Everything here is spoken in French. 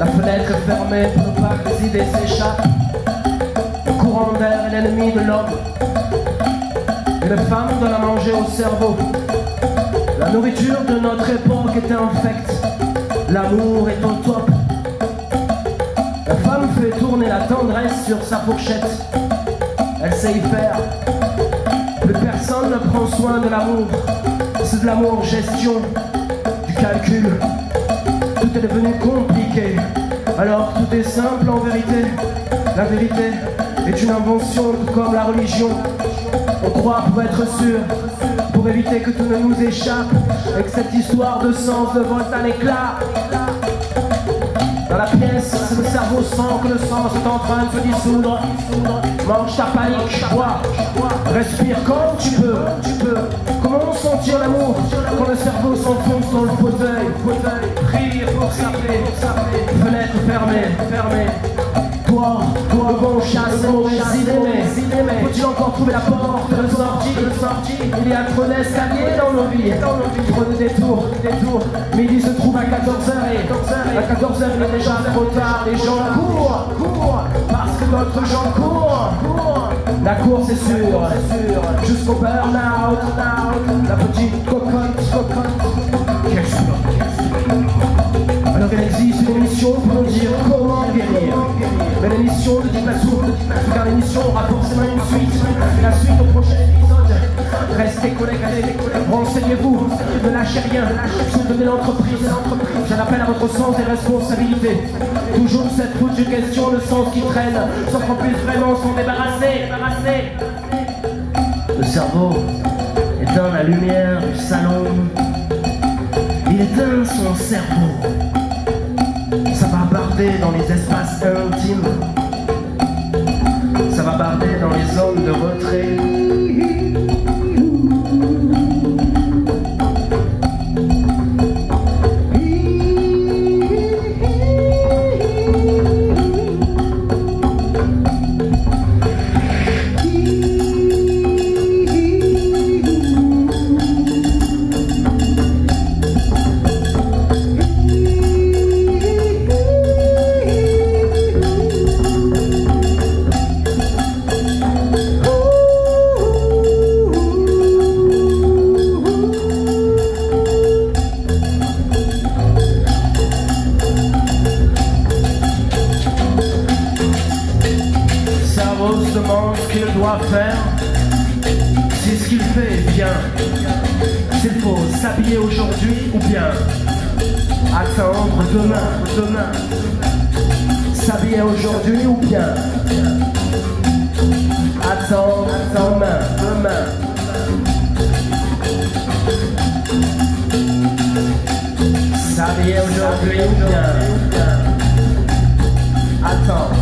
La fenêtre est fermée pour ne pas que les idées s'échappent. Le courant d'air est l'ennemi de l'homme. Une femme donne à manger au cerveau. La nourriture de notre époque est infecte. L'amour est au top. La femme fait tourner la tendresse sur sa fourchette. Elle sait y faire. Plus personne ne prend soin de l'amour. C'est de l'amour gestion, du calcul. Tout est devenu compliqué. Alors tout est simple en vérité. La vérité est une invention tout comme la religion. On croit pour être sûr, pour éviter que tout ne nous échappe, et que cette histoire de sens ne vole un éclat. Dans la pièce, le cerveau sent que le sens est en train de se dissoudre. Mange ta panique, bois, respire quand tu peux. Comment sentir l'amour quand le cerveau s'enfonce dans le fauteuil? Prie pour s'appeler, fenêtre fermée. Toi, le bon chasse et mauvais idées. Faut-il encore trouver la porte de sortie? Il y a trop d'escaliers dans nos vies. Trop de détours. Midi se trouve à 14h et à 14h il est déjà trop tard. Les gens courent parce que d'autres gens courent. La course est sûre jusqu'au burn-out. La petite cocotte. Alors il existe une émission pour nous dire comment guérir. Mais l'émission ne dit pas tout, car l'émission aura forcément une suite. La suite au prochain épisode. Restez connectés, renseignez-vous, ne lâchez rien, soutenez l'entreprise. J'en appelle à votre sens et responsabilité. Toujours cette foutue question, le sens qui traîne, sans qu'on puisse vraiment s'en débarrasser. Le cerveau éteint la lumière du salon. Il éteint son cerveau. Ça va barder dans les espaces intimes. Ça va barder dans les zones de retrait. Se demande ce qu'il doit faire. Si ce qu'il fait est bien, s'il faut s'habiller aujourd'hui ou bien attendre demain. S'habiller aujourd'hui ou bien attendre demain. S'habiller aujourd'hui ou bien attendre.